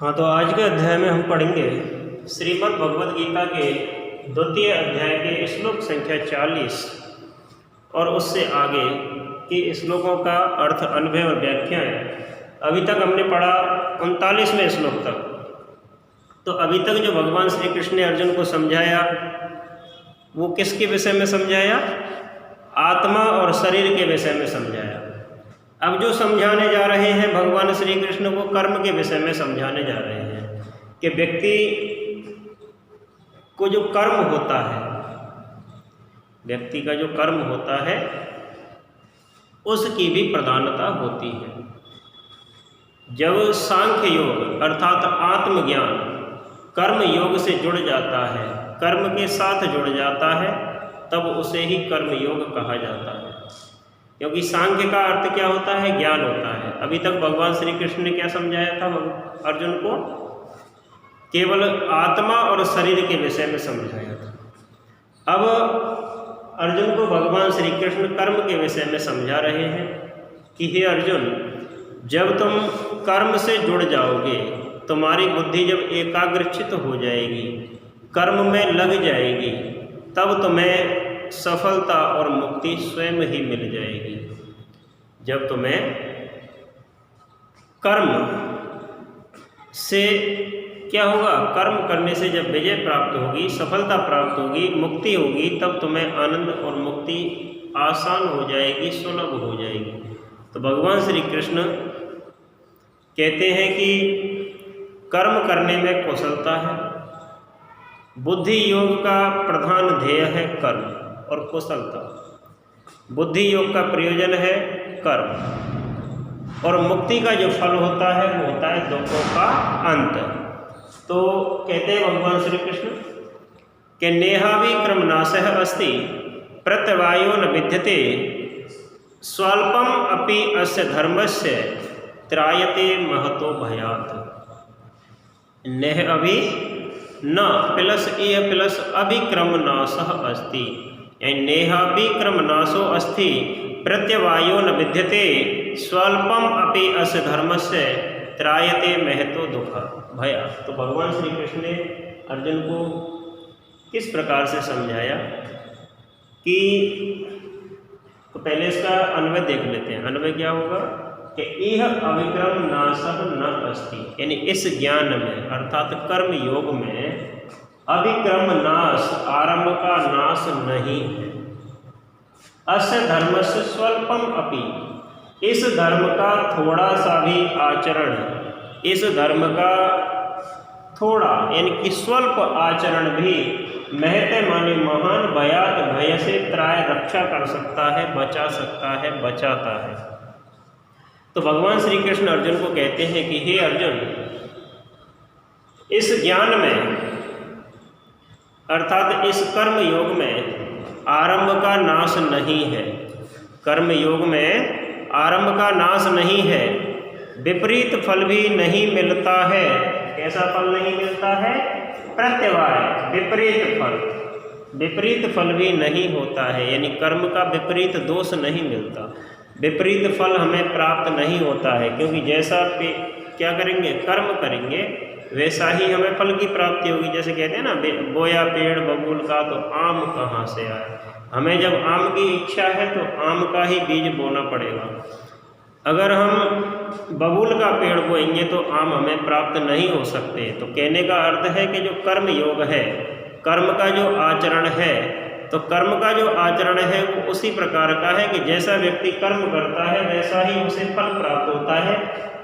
हाँ, तो आज के अध्याय में हम पढ़ेंगे श्रीमद् भगवद गीता के द्वितीय अध्याय के श्लोक संख्या 40 और उससे आगे के श्लोकों का अर्थ, अनुभव और व्याख्याएं। अभी तक हमने पढ़ा 39वें श्लोक तक। तो अभी तक जो भगवान श्री कृष्ण ने अर्जुन को समझाया वो किसके विषय में समझाया? आत्मा और शरीर के विषय में समझाया। अब जो समझाने जा रहे हैं भगवान श्री कृष्ण को कर्म के विषय में समझाने जा रहे हैं कि व्यक्ति को जो कर्म होता है, व्यक्ति का जो कर्म होता है उसकी भी प्रधानता होती है। जब सांख्य योग अर्थात आत्मज्ञान कर्म योग से जुड़ जाता है, कर्म के साथ जुड़ जाता है, तब उसे ही कर्म योग कहा जाता है। क्योंकि सांख्य का अर्थ क्या होता है? ज्ञान होता है। अभी तक भगवान श्री कृष्ण ने क्या समझाया था अर्जुन को? केवल आत्मा और शरीर के विषय में समझाया था। अब अर्जुन को भगवान श्री कृष्ण कर्म के विषय में समझा रहे हैं कि हे अर्जुन, जब तुम कर्म से जुड़ जाओगे, तुम्हारी बुद्धि जब एकाग्रचित हो जाएगी, कर्म में लग जाएगी, तब तुम्हें सफलता और मुक्ति स्वयं ही मिल जाएगी। जब तुम्हें कर्म से क्या होगा? कर्म करने से जब विजय प्राप्त होगी, सफलता प्राप्त होगी, मुक्ति होगी, तब तुम्हें आनंद और मुक्ति आसान हो जाएगी, सुलभ हो जाएगी। तो भगवान श्री कृष्ण कहते हैं कि कर्म करने में कुशलता है। बुद्धि योग का प्रधान ध्येय है कर्म और कुशलता। बुद्धि योग का प्रयोजन है कर्म, और मुक्ति का जो फल होता है वो होता है दुखों का अंत। तो कहते हैं भगवान श्री कृष्ण कि नेहावि क्रमनाशः अस्ति प्रत्यवायो न विद्यते स्वल्पम अपि अस्य धर्मस्य त्रायते महतो भयात्। नेह अभि न प्लस ए प्लस अभिक्रमनाशः अस्ति, यानी नेहापि क्रमनाशो अस्ति प्रत्यवायो न विद्यते स्वल्पम अपि अस्य धर्मस्य त्रायते महतो दुख भया। तो भगवान श्री कृष्ण ने अर्जुन को किस प्रकार से समझाया कि, तो पहले इसका अन्वय देख लेते हैं। अन्वय क्या होगा कि इह अविक्रम नाशः न अस्ति, यानी इस ज्ञान में अर्थात कर्म योग में अविक्रम नाश, आरंभ का नाश नहीं है। अस्य धर्म से स्वल्पम अपि, इस धर्म का थोड़ा सा भी आचरण, इस धर्म का थोड़ा यानी कि स्वल्प आचरण भी महते माने महान भयात, भय से त्राय रक्षा कर सकता है, बचा सकता है, बचाता है। तो भगवान श्री कृष्ण अर्जुन को कहते हैं कि हे अर्जुन, इस ज्ञान में अर्थात इस कर्म योग में आरंभ का नाश नहीं है। कर्म योग में आरंभ का नाश नहीं है, विपरीत फल भी नहीं मिलता है। कैसा फल नहीं मिलता है? प्रत्यवाय, विपरीत फल। विपरीत फल भी नहीं होता है, यानी कर्म का विपरीत दोष नहीं मिलता, विपरीत फल हमें प्राप्त नहीं होता है। क्योंकि जैसा क्या करेंगे, कर्म करेंगे, वैसा ही हमें फल की प्राप्ति होगी। जैसे कहते हैं ना, बोया पेड़ बबूल का तो आम कहाँ से आए। हमें जब आम की इच्छा है तो आम का ही बीज बोना पड़ेगा। अगर हम बबूल का पेड़ बोएंगे तो आम हमें प्राप्त नहीं हो सकते। तो कहने का अर्थ है कि जो कर्म योग है, कर्म का जो आचरण है, तो कर्म का जो आचरण है वो उसी प्रकार का है कि जैसा व्यक्ति कर्म करता है वैसा ही उसे फल प्राप्त होता है।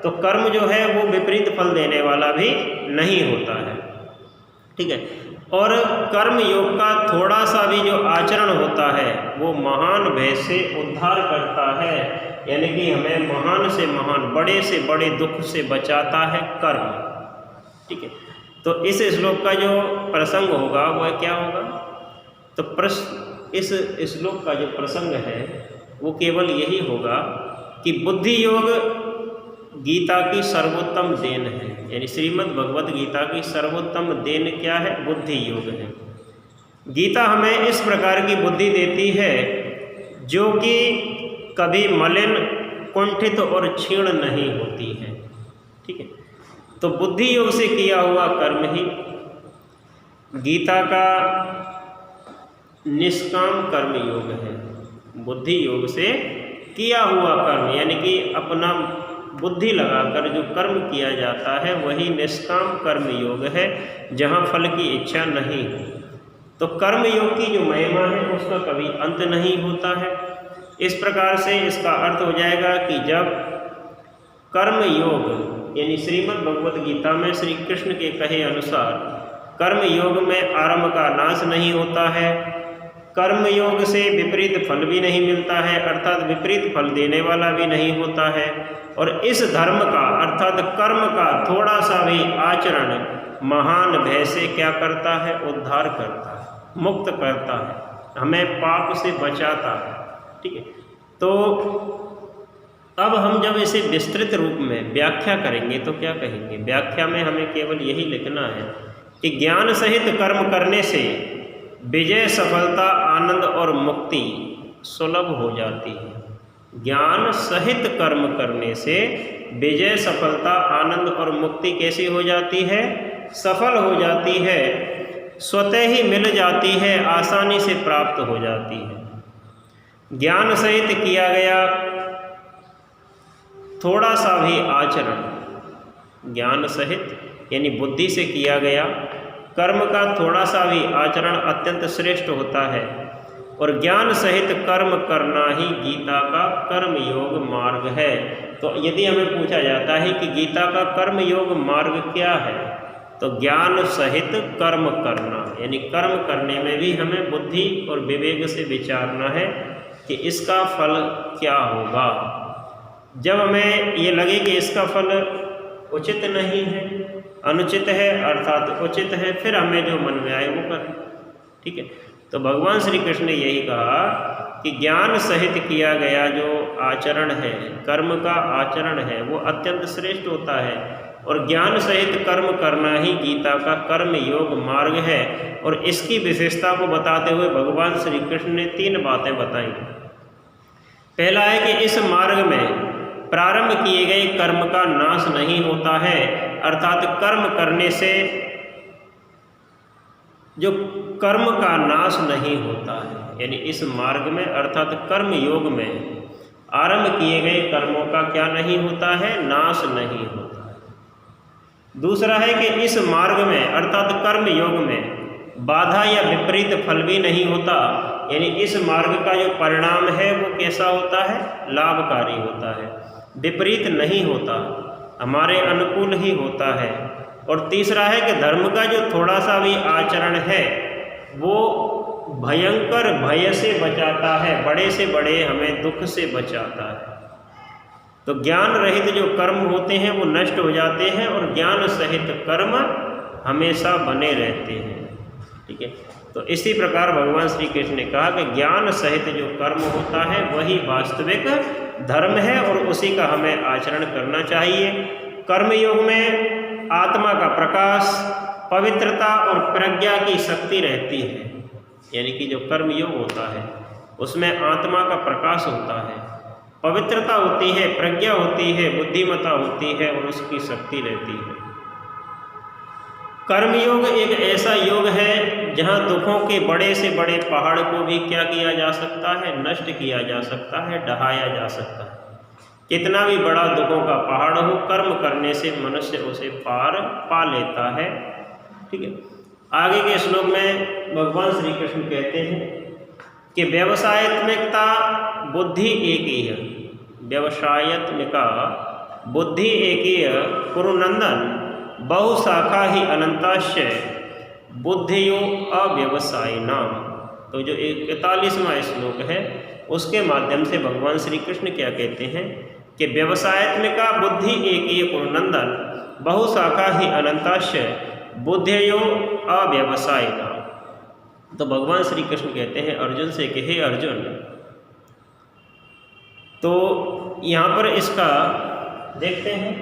तो कर्म जो है वो विपरीत फल देने वाला भी नहीं होता है, ठीक है। और कर्म योग का थोड़ा सा भी जो आचरण होता है वो महान भय से उद्धार करता है, यानी कि हमें महान से महान, बड़े से बड़े दुख से बचाता है कर्म, ठीक है। तो इस श्लोक का जो प्रसंग होगा वह क्या होगा? तो इस श्लोक का जो प्रसंग है वो केवल यही होगा कि बुद्धि योग गीता की सर्वोत्तम देन है, यानी श्रीमद् भगवद गीता की सर्वोत्तम देन क्या है? बुद्धि योग है। गीता हमें इस प्रकार की बुद्धि देती है जो कि कभी मलिन, कुंठित और क्षीण नहीं होती है, ठीक है। तो बुद्धि योग से किया हुआ कर्म ही गीता का निष्काम कर्म योग है। बुद्धि योग से किया हुआ कर्म यानी कि अपना बुद्धि लगाकर जो कर्म किया जाता है वही निष्काम कर्म योग है, जहाँ फल की इच्छा नहीं हो। तो कर्म योग की जो महिमा है उसका कभी अंत नहीं होता है। इस प्रकार से इसका अर्थ हो जाएगा कि जब कर्म योग यानी श्रीमद् भगवत गीता में श्री कृष्ण के कहे अनुसार कर्म योग में आरंभ का नाश नहीं होता है, कर्म योग से विपरीत फल भी नहीं मिलता है, अर्थात विपरीत फल देने वाला भी नहीं होता है, और इस धर्म का अर्थात कर्म का थोड़ा सा भी आचरण महान भय से क्या करता है, उद्धार करता है, मुक्त करता है, हमें पाप से बचाता है। ठीक है, तो अब हम जब इसे विस्तृत रूप में व्याख्या करेंगे तो क्या कहेंगे? व्याख्या में हमें केवल यही लिखना है कि ज्ञान सहित कर्म करने से विजय, सफलता, आनंद और मुक्ति सुलभ हो जाती है। ज्ञान सहित कर्म करने से विजय, सफलता, आनंद और मुक्ति कैसी हो जाती है? सफल हो जाती है, स्वतः ही मिल जाती है, आसानी से प्राप्त हो जाती है। ज्ञान सहित किया गया थोड़ा सा भी आचरण, ज्ञान सहित यानी बुद्धि से किया गया कर्म का थोड़ा सा भी आचरण अत्यंत श्रेष्ठ होता है, और ज्ञान सहित कर्म करना ही गीता का कर्म योग मार्ग है। तो यदि हमें पूछा जाता है कि गीता का कर्म योग मार्ग क्या है, तो ज्ञान सहित कर्म करना यानी कर्म करने में भी हमें बुद्धि और विवेक से विचारना है कि इसका फल क्या होगा। जब हमें ये लगे कि इसका फल उचित नहीं है, अनुचित है अर्थात उचित है, फिर हमें जो मन में आए वो करें। ठीक है, तो भगवान श्री कृष्ण ने यही कहा कि ज्ञान सहित किया गया जो आचरण है, कर्म का आचरण है, वो अत्यंत श्रेष्ठ होता है, और ज्ञान सहित कर्म करना ही गीता का कर्म योग मार्ग है। और इसकी विशेषता को बताते हुए भगवान श्री कृष्ण ने 3 बातें बताई। पहला है कि इस मार्ग में प्रारंभ किए गए कर्म का नाश नहीं होता है, अर्थात कर्म करने से जो कर्म का नाश नहीं होता है, यानी इस मार्ग में अर्थात कर्म योग में आरंभ किए गए कर्मों का क्या नहीं होता है? नाश नहीं होता है। दूसरा है कि इस मार्ग में अर्थात कर्म योग में बाधा या विपरीत फल भी नहीं होता, यानी इस मार्ग का जो परिणाम है वो कैसा होता है? लाभकारी होता है, विपरीत नहीं होता, हमारे अनुकूल ही होता है। और तीसरा है कि धर्म का जो थोड़ा सा भी आचरण है वो भयंकर भय से बचाता है, बड़े से बड़े हमें दुख से बचाता है। तो ज्ञान रहित जो कर्म होते हैं वो नष्ट हो जाते हैं, और ज्ञान सहित कर्म हमेशा बने रहते हैं। ठीक है, तो इसी प्रकार भगवान श्री कृष्ण ने कहा कि ज्ञान सहित जो कर्म होता है वही वास्तविक धर्म है, और उसी का हमें आचरण करना चाहिए। कर्मयोग में आत्मा का प्रकाश, पवित्रता और प्रज्ञा की शक्ति रहती है, यानी कि जो कर्मयोग होता है उसमें आत्मा का प्रकाश होता है, पवित्रता होती है, प्रज्ञा होती है, बुद्धिमत्ता होती है, और उसकी शक्ति रहती है। कर्मयोग एक ऐसा योग है जहाँ दुखों के बड़े से बड़े पहाड़ को भी क्या किया जा सकता है? नष्ट किया जा सकता है, ढहाया जा सकता है। कितना भी बड़ा दुखों का पहाड़ हो, कर्म करने से मनुष्य उसे पार पा लेता है। ठीक है, आगे के श्लोक में भगवान श्री कृष्ण कहते हैं कि व्यवसायत्मिकता बुद्धि एकीय, व्यवसायत्मिका बुद्धि एकीय कुरुनंदन बहुशाखा ही अनंताश्य बुद्धियो अव्यवसायिनाम। तो जो 41वां श्लोक है उसके माध्यम से भगवान श्री कृष्ण क्या कहते हैं कि व्यवसायत्मिका बुद्धि एकीय कुरुनंदन बहुशाखा ही अनंताश्य बुद्धियो अव्यवसायिनाम। तो भगवान श्री कृष्ण कहते हैं अर्जुन से कि हे अर्जुन, तो यहाँ पर इसका देखते हैं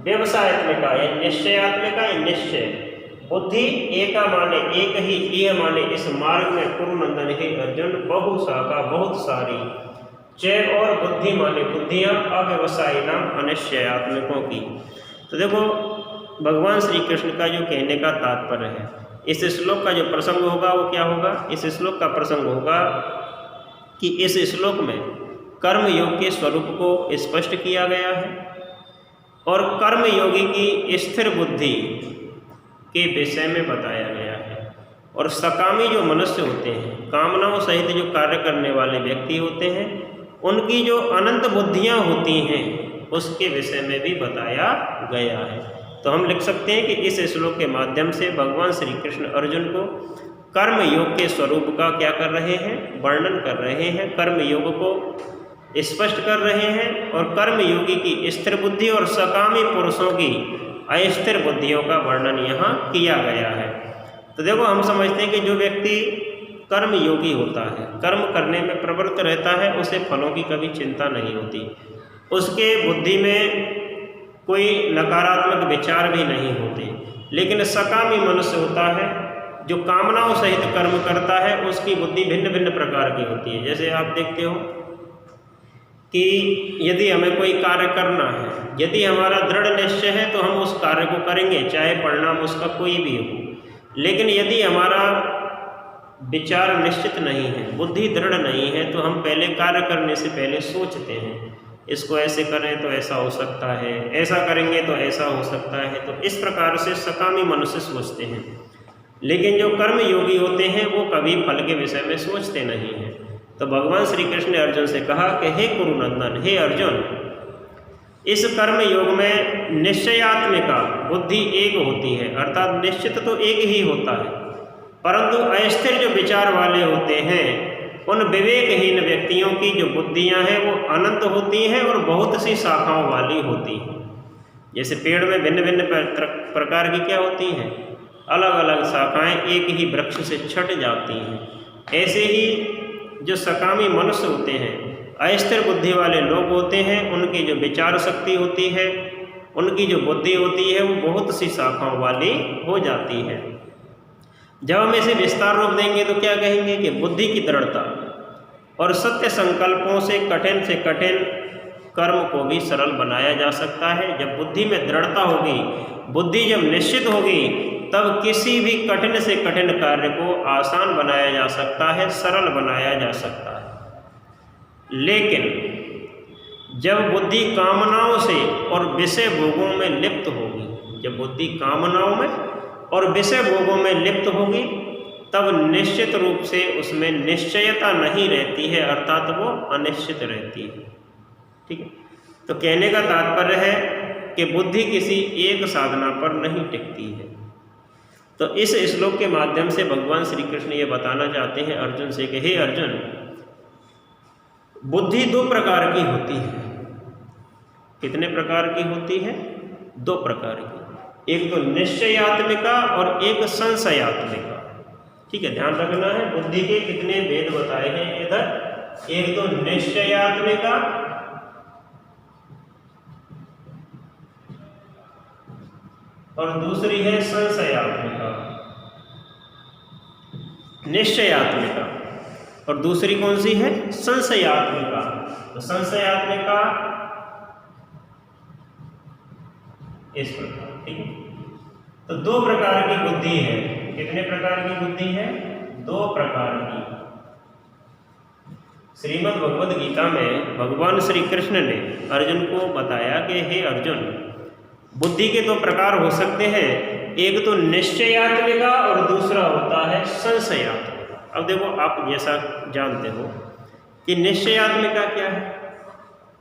व्यवसायत्मिका या निश्चयात्मिका या निश्चय, बुद्धि एका माने एक ही, ये माने इस मार्ग में कुरुनंदन हे अर्जुन बहुशाखा बहुत सारी, चय और बुद्धि माने बुद्धियाँ, अव्यवसायी नाम अनिश्चयात्मिकों की। तो देखो भगवान श्री कृष्ण का जो कहने का तात्पर्य है, इस श्लोक का जो प्रसंग होगा वो क्या होगा? इस श्लोक का प्रसंग होगा कि इस श्लोक में कर्म योग के स्वरूप को स्पष्ट किया गया है और कर्म योगी की स्थिर बुद्धि के विषय में बताया गया है। और सकामी जो मनुष्य होते हैं, कामनाओं सहित जो कार्य करने वाले व्यक्ति होते हैं, उनकी जो अनंत बुद्धियां होती हैं उसके विषय में भी बताया गया है। तो हम लिख सकते हैं कि इस श्लोक के माध्यम से भगवान श्री कृष्ण अर्जुन को कर्म योग के स्वरूप का क्या कर रहे हैं? वर्णन कर रहे हैं, कर्म योग को स्पष्ट कर रहे हैं और कर्म योगी की स्थिर बुद्धि और सकामी पुरुषों की अस्थिर बुद्धियों का वर्णन यहाँ किया गया है। तो देखो, हम समझते हैं कि जो व्यक्ति कर्म योगी होता है, कर्म करने में प्रवृत्त रहता है, उसे फलों की कभी चिंता नहीं होती, उसके बुद्धि में कोई नकारात्मक विचार भी नहीं होते। लेकिन सकामी मनुष्य होता है जो कामनाओं सहित कर्म करता है, उसकी बुद्धि भिन्न भिन्न प्रकार की होती है। जैसे आप देखते हो कि यदि हमें कोई कार्य करना है, यदि हमारा दृढ़ निश्चय है तो हम उस कार्य को करेंगे, चाहे परिणाम उसका कोई भी हो। लेकिन यदि हमारा विचार निश्चित नहीं है, बुद्धि दृढ़ नहीं है, तो हम पहले कार्य करने से पहले सोचते हैं, इसको ऐसे करें तो ऐसा हो सकता है, ऐसा करेंगे तो ऐसा हो सकता है। तो इस प्रकार से सकामी मनुष्य सोचते हैं। लेकिन जो कर्म योगी होते हैं वो कभी फल के विषय में सोचते नहीं हैं। तो भगवान श्री कृष्ण ने अर्जुन से कहा कि हे कुरुनंदन, हे अर्जुन, इस कर्म योग में निश्चयात्मिका बुद्धि एक होती है, अर्थात निश्चित तो एक ही होता है, परंतु अस्थिर जो विचार वाले होते हैं, उन विवेकहीन व्यक्तियों की जो बुद्धियां हैं वो अनंत होती हैं और बहुत सी शाखाओं वाली होती हैं। जैसे पेड़ में भिन्न भिन्न प्रकार की क्या होती हैं? अलग अलग शाखाएं एक ही वृक्ष से छट जाती हैं। ऐसे ही जो सकामी मनुष्य होते हैं, अस्थिर बुद्धि वाले लोग होते हैं, उनकी जो विचार शक्ति होती है, उनकी जो बुद्धि होती है वो बहुत सी शाखाओं वाली हो जाती है। जब हम इसे विस्तार रूप देंगे तो क्या कहेंगे कि बुद्धि की दृढ़ता और सत्य संकल्पों से कठिन कर्म को भी सरल बनाया जा सकता है। जब बुद्धि में दृढ़ता होगी, बुद्धि जब निश्चित होगी, तब किसी भी कठिन से कठिन कार्य को आसान बनाया जा सकता है, सरल बनाया जा सकता है। लेकिन जब बुद्धि कामनाओं से और विषय भोगों में लिप्त होगी, जब बुद्धि कामनाओं में और विषय भोगों में लिप्त होगी, तब निश्चित रूप से उसमें निश्चयता नहीं रहती है, अर्थात वो अनिश्चित रहती है। ठीक है। तो कहने का तात्पर्य है कि बुद्धि किसी एक साधना पर नहीं टिकती है। तो इस श्लोक के माध्यम से भगवान श्री कृष्ण ये बताना चाहते हैं अर्जुन से कि हे अर्जुन, बुद्धि दो प्रकार की होती है। कितने प्रकार की होती है? दो प्रकार की। एक तो निश्चयात्मिका और एक संशयात्मिका। ठीक है, ध्यान रखना है, बुद्धि के कितने भेद बताए हैं इधर। एक तो निश्चयात्मिका और दूसरी है संशयात्मिका। निश्चयात्मिका और दूसरी कौन सी है? संशयात्मिका। तो संशयात्मिका इस प्रकार। ठीक है, तो दो प्रकार की बुद्धि है। कितने प्रकार की बुद्धि है? दो प्रकार की। श्रीमद् भगवद गीता में भगवान श्री कृष्ण ने अर्जुन को बताया कि हे अर्जुन, बुद्धि के दो प्रकार हो सकते हैं, एक तो निश्चयात्मिका और दूसरा होता है संशयात्मिका। अब देखो, आप जैसा जानते हो कि निश्चयात्मिका क्या है।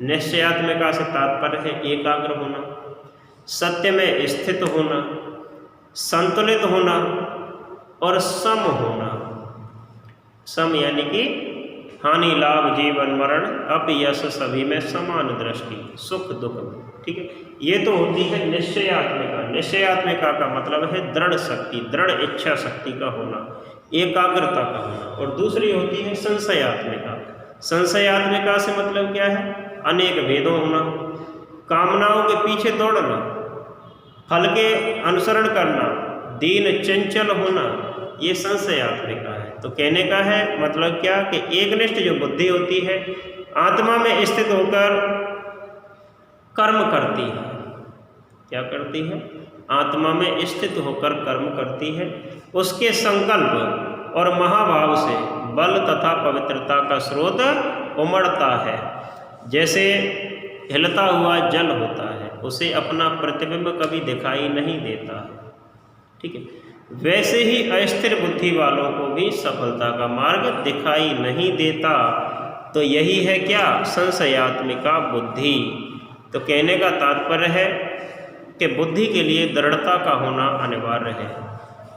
निश्चयात्मिका से तात्पर्य है एकाग्र होना, सत्य में स्थित होना, संतुलित होना और सम होना। सम यानी कि हानि लाभ जीवन मरण अपयश सभी में समान दृष्टि, सुख दुख में। ठीक है, ये तो होती है निश्चयात्मिका। निश्चयात्मिका का मतलब है दृढ़ शक्ति, दृढ़ इच्छा शक्ति का होना, एकाग्रता का होना। और दूसरी होती है संशयात्मिका। संशयात्मिका से मतलब क्या है? अनेक भेदों होना, कामनाओं के पीछे दौड़ना, फल के अनुसरण करना, दीन चंचल होना, ये संशयात्मिका है। तो कहने का है मतलब क्या कि एकनिष्ठ जो बुद्धि होती है, आत्मा में स्थित होकर कर्म करती है, क्या करती है? आत्मा में स्थित होकर कर्म करती है। उसके संकल्प और महाभाव से बल तथा पवित्रता का स्रोत उमड़ता है। जैसे हिलता हुआ जल होता है, उसे अपना प्रतिबिंब कभी दिखाई नहीं देता है, ठीक है। वैसे ही अस्थिर बुद्धि वालों को भी सफलता का मार्ग दिखाई नहीं देता। तो यही है क्या? संशयात्मिका बुद्धि। तो कहने का तात्पर्य है कि बुद्धि के लिए दृढ़ता का होना अनिवार्य है।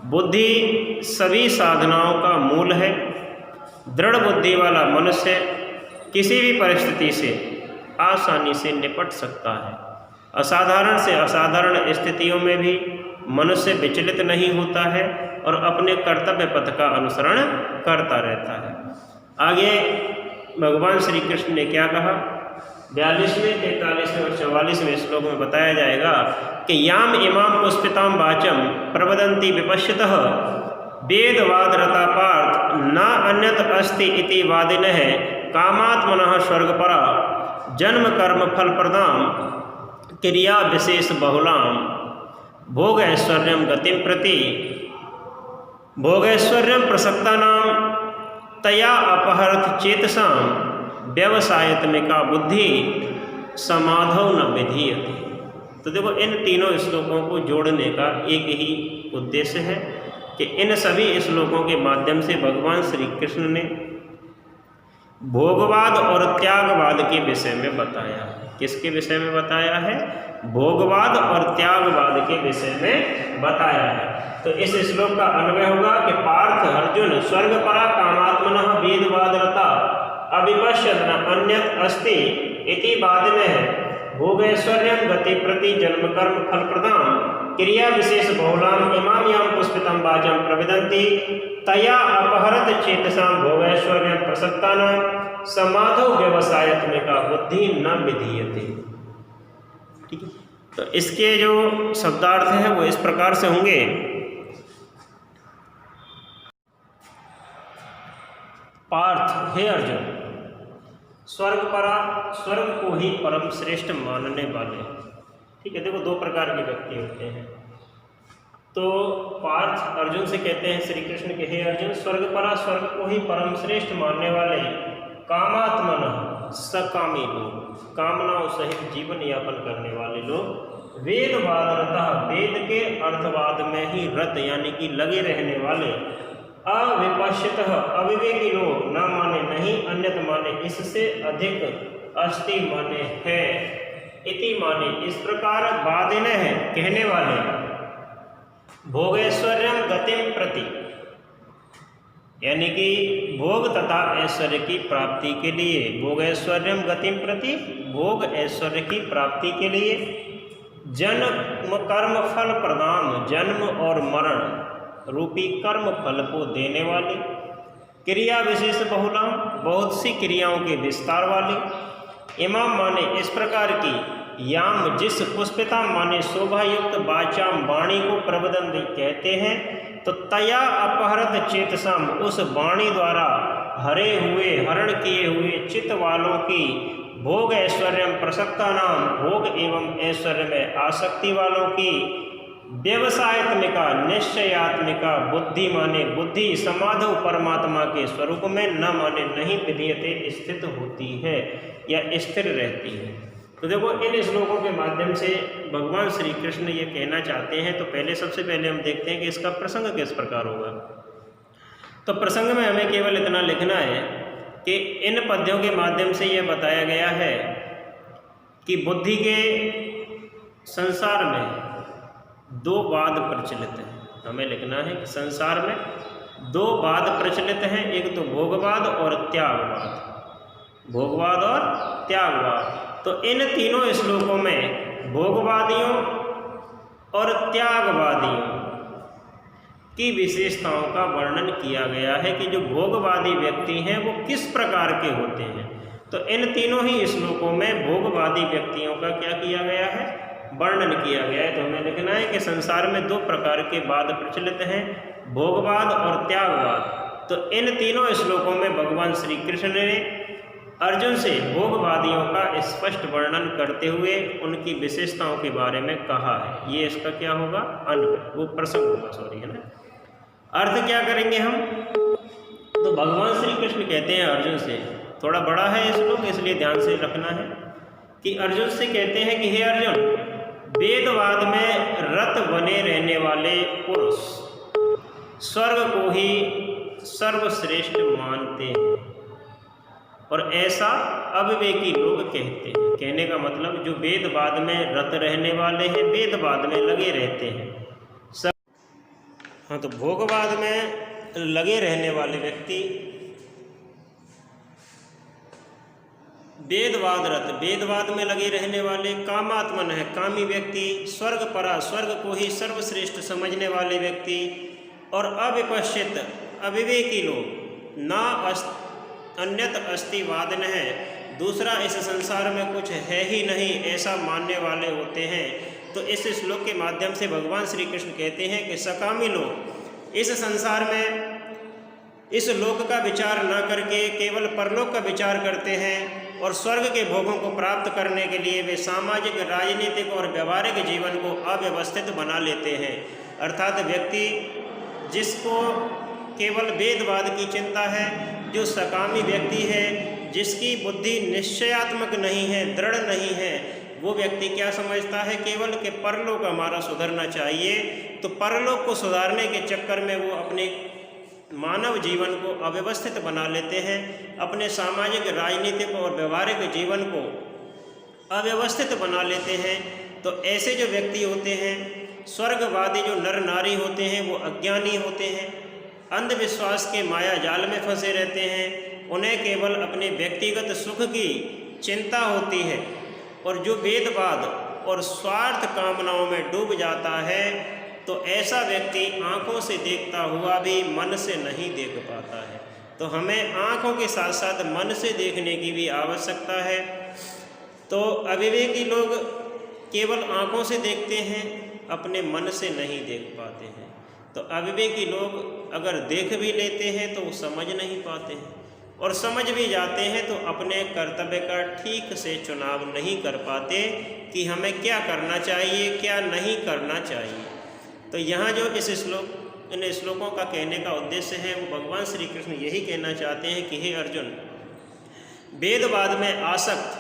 बुद्धि सभी साधनाओं का मूल है। दृढ़ बुद्धि वाला मनुष्य किसी भी परिस्थिति से आसानी से निपट सकता है। असाधारण से असाधारण स्थितियों में भी मनुष्य विचलित नहीं होता है और अपने कर्तव्य पथ का अनुसरण करता रहता है। आगे भगवान श्री कृष्ण ने क्या कहा? 42वें, 43वें और 44वें श्लोक में बताया जाएगा कि याम इमाम पुष्पिताम वाचम प्रवदन्ति विपश्यतः वेदवादरता पार्थ न अन्यत अस्ति इति वादिनः कामात्मनः स्वर्गपरा जन्म कर्म फल प्रदाम क्रिया विशेष बहुलाम भोगैश्वर्यम गतिम प्रति भोगैश्वर्यम प्रसक्तानाम तया अपहरत चेतसाम व्यवसायत्मिका बुद्धि समाधौ न विधीयते। तो देखो, इन तीनों श्लोकों को जोड़ने का एक ही उद्देश्य है कि इन सभी श्लोकों के माध्यम से भगवान श्री कृष्ण ने भोगवाद और त्यागवाद के विषय में बताया है। किसके विषय में बताया है? भोगवाद और त्यागवाद के विषय में बताया है। तो इस श्लोक का अन्वय होगा कि पार्थ अर्जुन स्वर्ग परा कामात्मनः वेदवादरता अविपश्यत न अन्यत अस्ति इति वादिनः भोगैश्वर्यं गति प्रति जन्म कर्म फल प्रदान क्रिया विशेष बहुलाम इमाम याम पुष्पितम वाचम प्रविदन्ति तया अपहरत चेतसां भोगैश्वर्यं प्रसक्तानां समाधौ व्यवसायत्मिका बुद्धि न विधीयते। ठीक है, तो इसके जो शब्दार्थ हैं वो इस प्रकार से होंगे। पार्थ, हे अर्जुन, स्वर्ग परा, स्वर्ग को ही परम श्रेष्ठ मानने वाले। ठीक है, देखो दो प्रकार के व्यक्ति होते हैं। तो पार्थ अर्जुन से कहते हैं श्री कृष्ण के, हे अर्जुन, स्वर्ग परा, स्वर्ग को ही परम श्रेष्ठ मानने वाले, कामात्मन, सकामी लोग, कामनाओं सहित जीवन यापन करने वाले लोग, वेदवादरतः, वेद के अर्थवाद में ही रत यानी कि लगे रहने वाले, अविपश्यतः, अविवेकी लोग, न माने नहीं, अन्यत माने इससे अधिक, अस्ति माने है, इति माने इस प्रकार, वादिनः है कहने वाले, भोगैश्वर्यं गतिम प्रति यानी कि भोग तथा ऐश्वर्य की प्राप्ति के लिए, भोगैश्वर्यम गतिम प्रति, भोग ऐश्वर्य की प्राप्ति के लिए, जन्म कर्म फल प्रदान, जन्म और मरण रूपी कर्म फल को देने वाली, क्रिया विशेष बहुलाम, बहुत सी क्रियाओं के विस्तार वाली, इमाम माने इस प्रकार की, याम जिस, पुष्पिता माने शोभा युक्त, वाचाम वाणी को प्रबदन कहते हैं, तो तया अपहरत चेतसाम, उस वाणी द्वारा हरे हुए, हरण किए हुए चित्त वालों की, भोग ऐश्वर्यम प्रसक्ता नाम, भोग एवं ऐश्वर्य में आसक्ति वालों की, व्यवसायत्मिका, निश्चयात्मिका, बुद्धि माने बुद्धि, समाधौ परमात्मा के स्वरूप में, न माने नहीं, विधीयते स्थित होती है या स्थिर रहती है। तो देखो, इन श्लोकों के माध्यम से भगवान श्री कृष्ण ये कहना चाहते हैं। तो पहले सबसे पहले हम देखते हैं कि इसका प्रसंग किस प्रकार होगा। तो प्रसंग में हमें केवल इतना लिखना है कि इन पद्यों के माध्यम से यह बताया गया है कि बुद्धि के संसार में दो वाद प्रचलित हैं। हमें लिखना है कि संसार में दो वाद प्रचलित हैं, एक तो भोगवाद और त्यागवाद, भोगवाद और त्यागवाद। तो इन तीनों श्लोकों में भोगवादियों और त्यागवादियों की विशेषताओं का वर्णन किया गया है कि जो भोगवादी व्यक्ति हैं वो किस प्रकार के होते हैं। तो इन तीनों ही श्लोकों में भोगवादी व्यक्तियों का क्या किया गया है? वर्णन किया गया है। तो हमें लिखना है कि संसार में दो प्रकार के वाद प्रचलित हैं, भोगवाद और त्यागवाद। तो इन तीनों श्लोकों में भगवान श्री कृष्ण ने अर्जुन से भोगवादियों का स्पष्ट वर्णन करते हुए उनकी विशेषताओं के बारे में कहा है। ये इसका क्या होगा, अन्वय, वो प्रसंग होगा, सॉरी, है ना। अर्थ क्या करेंगे हम, तो भगवान श्री कृष्ण कहते हैं अर्जुन से, थोड़ा बड़ा है श्लोक इसलिए ध्यान से रखना है, कि अर्जुन से कहते हैं कि हे अर्जुन, वेदवाद में रत बने रहने वाले पुरुष स्वर्ग को ही सर्वश्रेष्ठ मानते हैं, और ऐसा अविवेकी लोग कहते हैं। कहने का मतलब जो वेदवाद में रत रहने वाले हैं, वेदवाद में लगे रहते हैं सब। हाँ, तो भोगवाद में लगे रहने वाले व्यक्ति, वेदवाद में लगे रहने वाले, कामात्मन है, कामी व्यक्ति, स्वर्ग परा, स्वर्ग को ही सर्वश्रेष्ठ समझने वाले व्यक्ति, और अविपश्चित अविवेकी लोग, ना अन्यत अस्तिवाद न है, दूसरा इस संसार में कुछ है ही नहीं, ऐसा मानने वाले होते हैं। तो इस श्लोक के माध्यम से भगवान श्री कृष्ण कहते हैं कि सकामी लोग इस संसार में इस लोक का विचार न करके केवल परलोक का विचार करते हैं, और स्वर्ग के भोगों को प्राप्त करने के लिए वे सामाजिक, राजनीतिक और व्यवहारिक जीवन को अव्यवस्थित बना लेते हैं। अर्थात व्यक्ति जिसको केवल वेदवाद की चिंता है, जो सकामी व्यक्ति है, जिसकी बुद्धि निश्चयात्मक नहीं है, दृढ़ नहीं है, वो व्यक्ति क्या समझता है, केवल कि परलोक हमारा सुधरना चाहिए। तो परलोक को सुधारने के चक्कर में वो अपने मानव जीवन को अव्यवस्थित बना लेते हैं, अपने सामाजिक, राजनीतिक और व्यवहारिक जीवन को अव्यवस्थित बना लेते हैं। तो ऐसे जो व्यक्ति होते हैं, स्वर्गवादी जो नर नारी होते हैं, वो अज्ञानी होते हैं, अंधविश्वास के माया जाल में फंसे रहते हैं, उन्हें केवल अपने व्यक्तिगत सुख की चिंता होती है, और जो वेदवाद और स्वार्थ कामनाओं में डूब जाता है, तो ऐसा व्यक्ति आँखों से देखता हुआ भी मन से नहीं देख पाता है। तो हमें आँखों के साथ साथ मन से देखने की भी आवश्यकता है। तो अविवेकी लोग केवल आँखों से देखते हैं, अपने मन से नहीं देख पाते हैं। तो अविवेकी लोग अगर देख भी लेते हैं तो वो समझ नहीं पाते हैं, और समझ भी जाते हैं तो अपने कर्तव्य का ठीक से चुनाव नहीं कर पाते कि हमें क्या करना चाहिए, क्या नहीं करना चाहिए। तो यहाँ जो इन श्लोकों का कहने का उद्देश्य है, वो भगवान श्री कृष्ण यही कहना चाहते हैं कि हे अर्जुन, वेदवाद में आसक्त,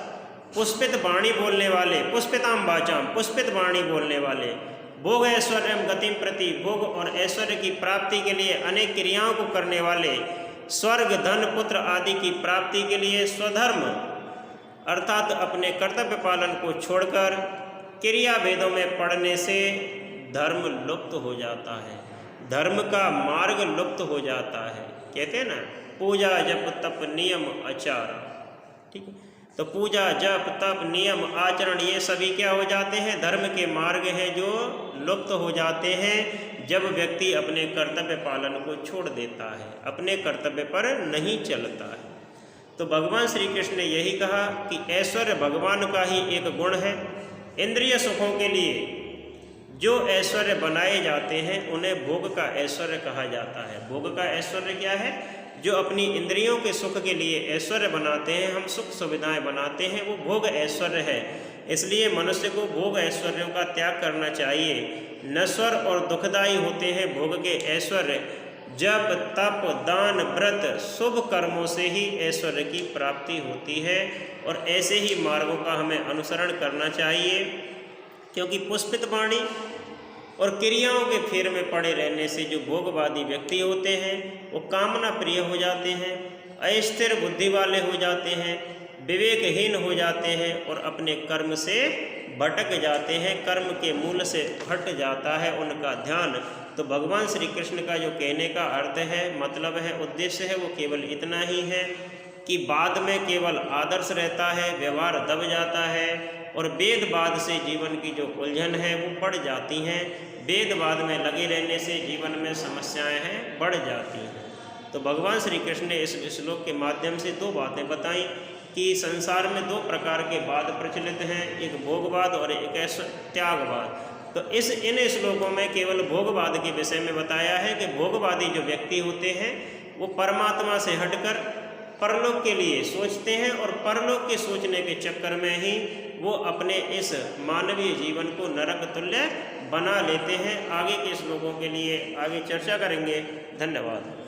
पुष्पित वाणी बोलने वाले, पुष्पिताम वाचाम, पुष्पित वाणी बोलने वाले, भोग ऐश्वर्य गतिम प्रति, भोग और ऐश्वर्य की प्राप्ति के लिए अनेक क्रियाओं को करने वाले, स्वर्ग, धन, पुत्र आदि की प्राप्ति के लिए स्वधर्म अर्थात अपने कर्तव्य पालन को छोड़कर क्रिया वेदों में पढ़ने से धर्म लुप्त हो जाता है, धर्म का मार्ग लुप्त हो जाता है। कहते हैं ना, पूजा जप तप नियम आचार, ठीक है। तो पूजा जप तप नियम आचरण ये सभी क्या हो जाते हैं, धर्म के मार्ग हैं जो लुप्त हो जाते हैं जब व्यक्ति अपने कर्तव्य पालन को छोड़ देता है, अपने कर्तव्य पर नहीं चलता है। तो भगवान श्री कृष्ण ने यही कहा कि ऐश्वर्य भगवान का ही एक गुण है। इंद्रिय सुखों के लिए जो ऐश्वर्य बनाए जाते हैं उन्हें भोग का ऐश्वर्य कहा जाता है। भोग का ऐश्वर्य क्या है, जो अपनी इंद्रियों के सुख के लिए ऐश्वर्य बनाते हैं, हम सुख सुविधाएं बनाते हैं, वो भोग ऐश्वर्य है। इसलिए मनुष्य को भोग ऐश्वर्यों का त्याग करना चाहिए। नश्वर और दुखदायी होते हैं भोग के ऐश्वर्य। जप तप दान व्रत शुभ कर्मों से ही ऐश्वर्य की प्राप्ति होती है, और ऐसे ही मार्गों का हमें अनुसरण करना चाहिए, क्योंकि पुष्पित वाणी और क्रियाओं के फेर में पड़े रहने से जो भोगवादी व्यक्ति होते हैं वो कामना प्रिय हो जाते हैं, अस्थिर बुद्धि वाले हो जाते हैं, विवेकहीन हो जाते हैं और अपने कर्म से भटक जाते हैं, कर्म के मूल से हट जाता है उनका ध्यान। तो भगवान श्री कृष्ण का जो कहने का अर्थ है, मतलब है, उद्देश्य है, वो केवल इतना ही है कि बाद में केवल आदर्श रहता है, व्यवहार दब जाता है, और वेदवाद से जीवन की जो उलझन है वो बढ़ जाती हैं। वेदवाद में लगे रहने से जीवन में समस्याएं हैं बढ़ जाती हैं। तो भगवान श्री कृष्ण ने इस श्लोक के माध्यम से दो बातें बताई कि संसार में दो प्रकार के वाद प्रचलित हैं, एक भोगवाद और एक त्यागवाद। तो इन श्लोकों में केवल भोगवाद के विषय में बताया है कि भोगवादी जो व्यक्ति होते हैं वो परमात्मा से हटकर परलोक के लिए सोचते हैं और परलोक के सोचने के चक्कर में ही वो अपने इस मानवीय जीवन को नरक तुल्य बना लेते हैं। आगे के श्लोकों के लिए आगे चर्चा करेंगे। धन्यवाद।